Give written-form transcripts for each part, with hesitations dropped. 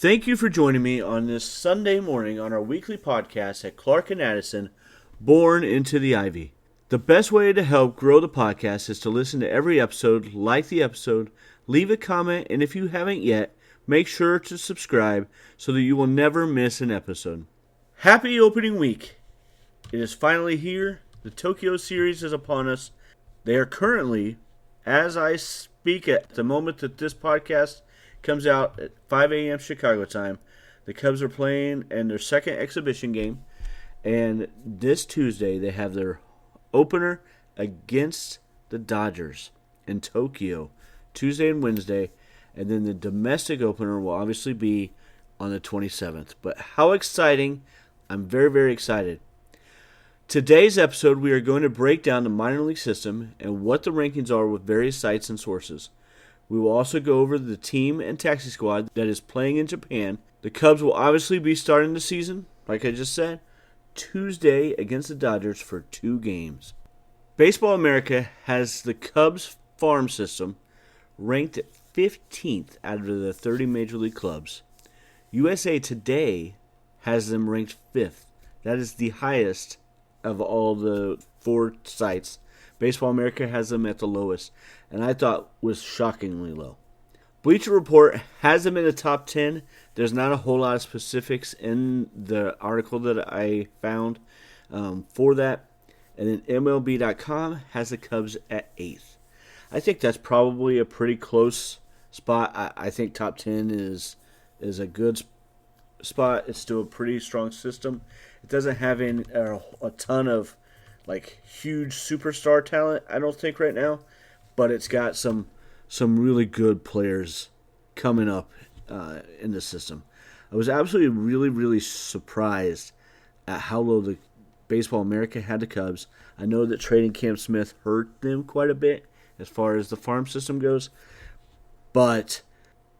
Thank you for joining me on this Sunday morning on our weekly podcast at Clark and Addison, Born into the Ivy. The best way to help grow the podcast is to listen to every episode, like the episode, leave a comment, and if you haven't yet, make sure to subscribe so that you will never miss an episode. Happy opening week! It is finally here. The Tokyo series is upon us. They are currently, as I speak at the moment that this podcast comes out at 5 a.m. Chicago time, the Cubs are playing in their second exhibition game. And this Tuesday, they have their opener against the Dodgers in Tokyo, Tuesday and Wednesday. And then the domestic opener will obviously be on the 27th. But how exciting! I'm very, very excited. Today's episode, we are going to break down the minor league system and what the rankings are with various sites and sources. We will also go over the team and taxi squad that is playing in Japan. The Cubs will obviously be starting the season, like I just said, Tuesday against the Dodgers for 2 games. Baseball America has the Cubs farm system ranked 15th out of the 30 major league clubs. USA Today has them ranked 5th. That is the highest of all the 4 sites. Baseball America has them at the lowest, and I thought was shockingly low. Bleacher Report has them in the top 10. There's not a whole lot of specifics in the article that I found for that. And then MLB.com has the Cubs at 8th. I think that's probably a pretty close spot. I think top 10 is a good spot. It's still a pretty strong system. It doesn't have a ton of huge superstar talent, I don't think, right now. But it's got some really good players coming up in the system. I was absolutely really, really surprised at how low the Baseball America had the Cubs. I know that trading Cam Smith hurt them quite a bit as far as the farm system goes, but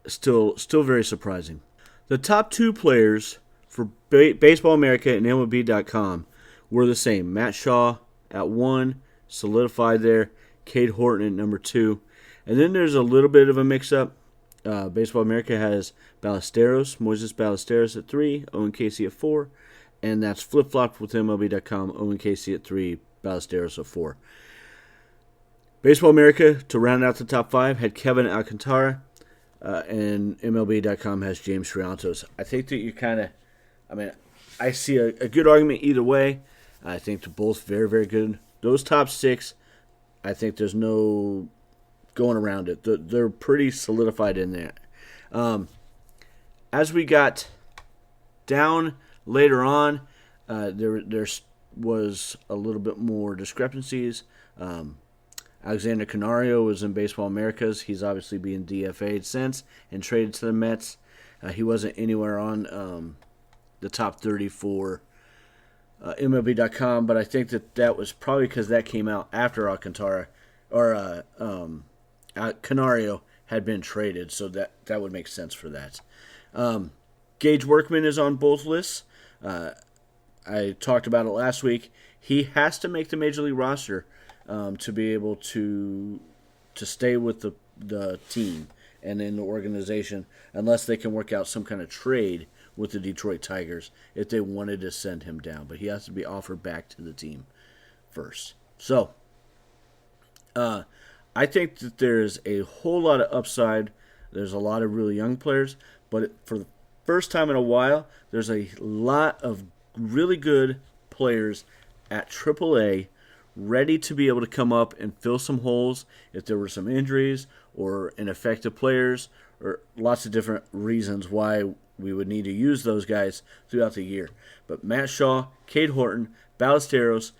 still very surprising. The top 2 players for Baseball America and MLB.com were the same. Matt Shaw at 1, solidified there. Cade Horton at number 2. And then there's a little bit of a mix-up. Baseball America has Moises Ballesteros at 3, Owen Casey at 4. And that's flip-flopped with MLB.com, Owen Casey at 3, Ballesteros at 4. Baseball America, to round out the top 5, had Kevin Alcantara. And MLB.com has James Triantos. I think that I see a good argument either way. I think they're both very, very good. Those top 6, I think there's no going around it. They're pretty solidified in there. As we got down later on, there was a little bit more discrepancies. Alexander Canario was in Baseball Americas. He's obviously being DFA'd since and traded to the Mets. He wasn't anywhere on the top 30 for MLB.com, but I think that was probably because that came out after Alcantara or Canario had been traded, so that would make sense for that. Gage Workman is on both lists. I talked about it last week. He has to make the Major League roster to be able to stay with the team and in the organization, unless they can work out some kind of trade with the Detroit Tigers if they wanted to send him down. But he has to be offered back to the team first. So, I think that there's a whole lot of upside. There's a lot of really young players, but for the first time in a while, there's a lot of really good players at AAA ready to be able to come up and fill some holes if there were some injuries or ineffective players or lots of different reasons why we would need to use those guys throughout the year. But Matt Shaw, Cade Horton, Ballesteros,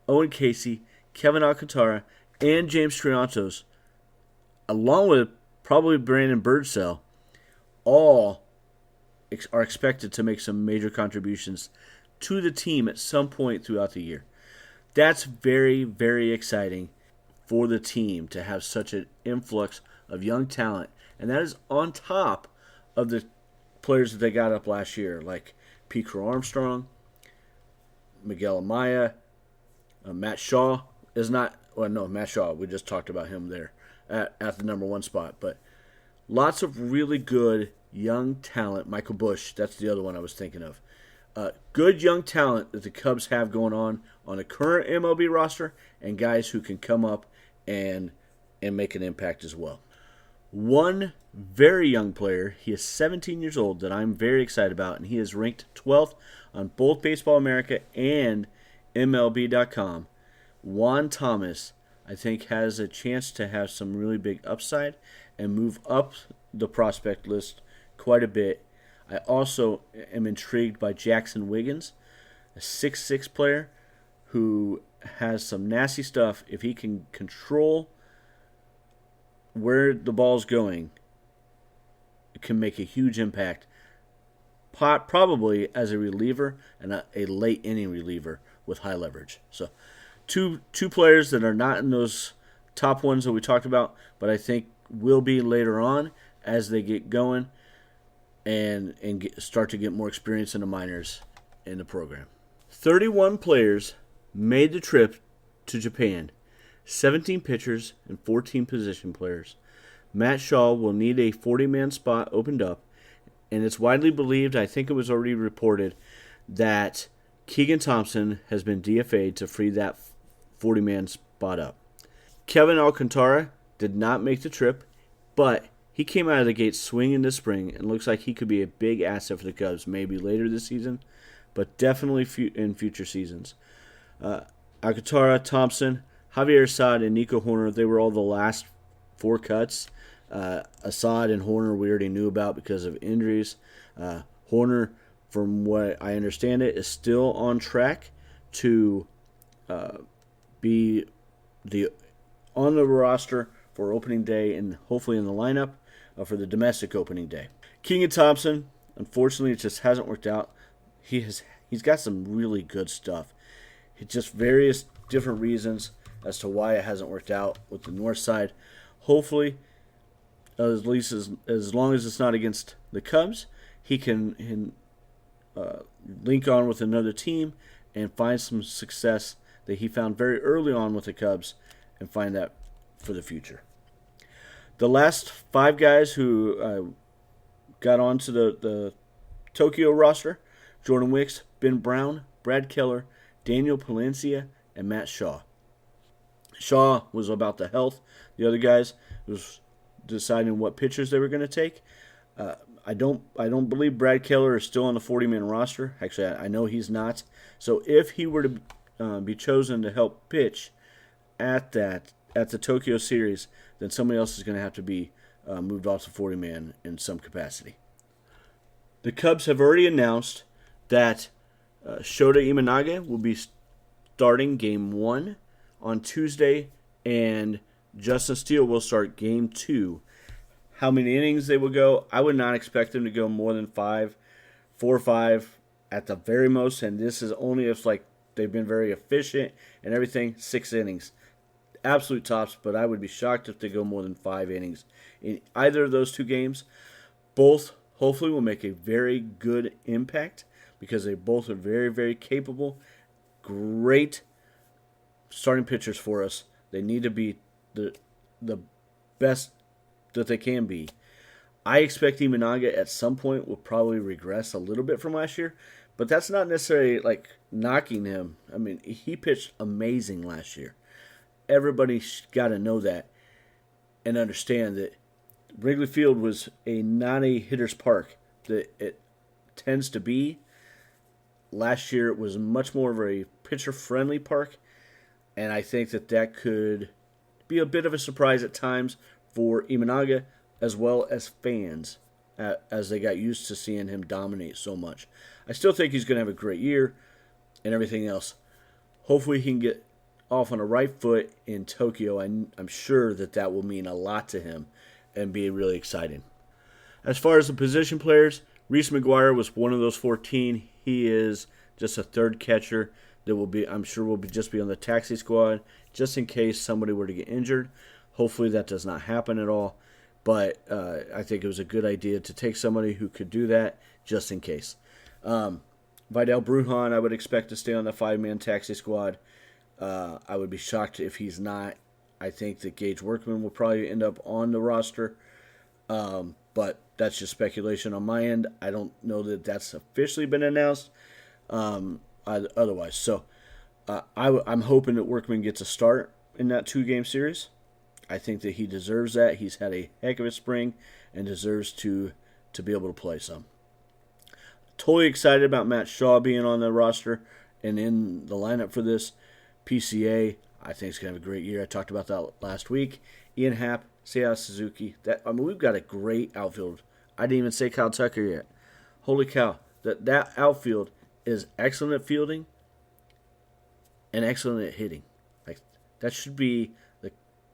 Owen Casey, Kevin Alcantara, and James Triantos, along with probably Brandon Birdsell, all are expected to make some major contributions to the team at some point throughout the year. That's very, very exciting for the team to have such an influx of young talent. And that is on top of the players that they got up last year, like Pete Crow Armstrong, Miguel Amaya, Matt Shaw is not, well, no, Matt Shaw, we just talked about him there at the number 1 spot. But Lots of really good young talent. Michael Bush, that's the other one I was thinking of. Good young talent that the Cubs have going on the current MLB roster, and guys who can come up and make an impact as well. One very young player, he is 17 years old, that I'm very excited about, and he is ranked 12th on both Baseball America and MLB.com. Juan Thomas, I think, has a chance to have some really big upside and move up the prospect list quite a bit. I also am intrigued by Jackson Wiggins, a 6'6 player who has some nasty stuff. If he can control where the ball's going, it can make a huge impact, probably as a reliever and a late inning reliever with high leverage. So two players that are not in those top ones that we talked about, but I think will be later on as they get going and start to get more experience in the minors in the program. 31 players made the trip to Japan, 17 pitchers and 14 position players. Matt Shaw will need a 40-man spot opened up, and it's widely believed, I think it was already reported, that Keegan Thompson has been DFA'd to free that 40-man spot up. Kevin Alcantara did not make the trip, but he came out of the gate swinging this spring and looks like he could be a big asset for the Cubs, maybe later this season, but definitely in future seasons. Alcantara, Thompson, Javier Assad, and Nico Horner, they were all the last 4 cuts. Assad and Horner we already knew about because of injuries. Horner, from what I understand it, is still on track to be on the roster for opening day and hopefully in the lineup for the domestic opening day. Keegan Thompson, unfortunately, it just hasn't worked out. He's got some really good stuff. It's just various different reasons as to why it hasn't worked out with the north side. Hopefully, at least as long as it's not against the Cubs, he can link on with another team and find some success that he found very early on with the Cubs and find that for the future. The last 5 guys who got onto the Tokyo roster, Jordan Wicks, Ben Brown, Brad Keller, Daniel Palencia, and Matt Shaw. Shaw was about the health. The other guys was deciding what pitchers they were going to take. I don't believe Brad Keller is still on the 40-man roster. Actually, I know he's not. So if he were to be chosen to help pitch at the Tokyo series, then somebody else is going to have to be moved off the 40-man in some capacity. The Cubs have already announced that Shota Imanaga will be starting Game 1 on Tuesday, and Justin Steele will start Game 2. How many innings they will go, I would not expect them to go more than 4 or 5 at the very most, and this is only if they've been very efficient and everything, 6 innings. Absolute tops, but I would be shocked if they go more than 5 innings in either of those 2 games. Both hopefully will make a very good impact because they both are very, very capable, great starting pitchers for us. They need to be the best that they can be. I expect Imanaga at some point will probably regress a little bit from last year, but that's not necessarily knocking him. I mean, he pitched amazing last year. Everybody's got to know that and understand that Wrigley Field was not a hitter's park that it tends to be. Last year it was much more of a pitcher-friendly park, and I think that could be a bit of a surprise at times for Imanaga as well as fans as they got used to seeing him dominate so much. I still think he's going to have a great year and everything else. Hopefully he can get off on a right foot in Tokyo. I'm sure that will mean a lot to him and be really exciting. As far as the position players, Reese McGuire was one of those 14. He is just a third catcher that I'm sure will just be on the taxi squad just in case somebody were to get injured. Hopefully that does not happen at all, but I think it was a good idea to take somebody who could do that just in case. Vidal Brujan, I would expect to stay on the 5-man taxi squad. I would be shocked if he's not. I think that Gage Workman will probably end up on the roster. But that's just speculation on my end. I don't know that that's officially been announced otherwise. So I'm hoping that Workman gets a start in that 2-game series. I think that he deserves that. He's had a heck of a spring and deserves to be able to play some. Totally excited about Matt Shaw being on the roster and in the lineup for this. PCA, I think, is going to have a great year. I talked about that last week. Ian Happ, Seiya Suzuki. We've got a great outfield. I didn't even say Kyle Tucker yet. Holy cow. That outfield is excellent at fielding and excellent at hitting. Like, that should be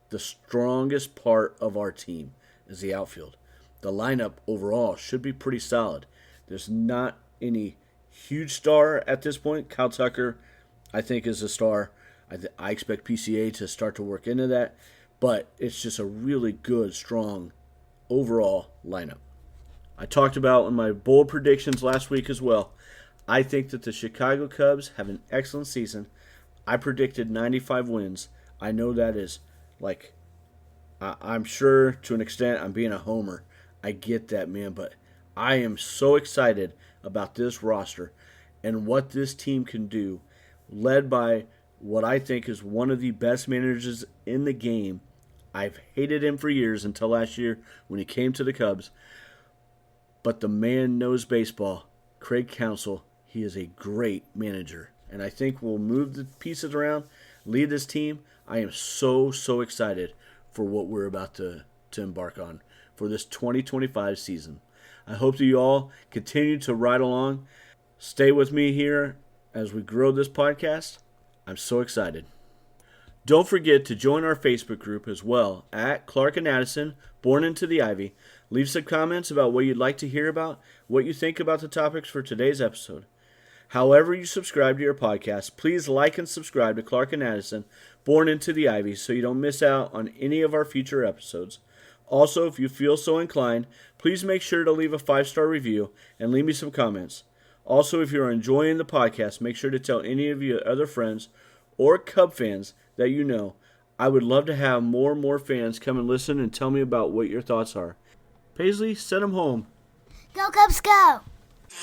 the strongest part of our team is the outfield. The lineup overall should be pretty solid. There's not any huge star at this point. Kyle Tucker, I think, is a star. I expect PCA to start to work into that. But it's just a really good, strong overall lineup. I talked about in my bold predictions last week as well. I think that the Chicago Cubs have an excellent season. I predicted 95 wins. I know that is like, I'm sure to an extent I'm being a homer. I get that, man, but I am so excited about this roster and what this team can do, led by what I think is one of the best managers in the game. I've hated him for years until last year when he came to the Cubs. But the man knows baseball. Craig Counsell, he is a great manager. And I think we'll move the pieces around, lead this team. I am so excited for what we're about to embark on for this 2025 season. I hope that you all continue to ride along. Stay with me here as we grow this podcast. I'm so excited. Don't forget to join our Facebook group as well at Clark and Addison, Born into the Ivy. Leave some comments about what you'd like to hear about, what you think about the topics for today's episode. However you subscribe to your podcast, please like and subscribe to Clark and Addison, Born into the Ivy, so you don't miss out on any of our future episodes. Also, if you feel so inclined, please make sure to leave a 5-star review and leave me some comments. Also, if you're enjoying the podcast, make sure to tell any of your other friends or Cub fans that you know. I would love to have more fans come and listen and tell me about what your thoughts are. Paisley, send them home. Go Cubs, go!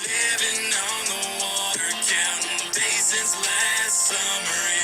Living on the water, counting days since last summer.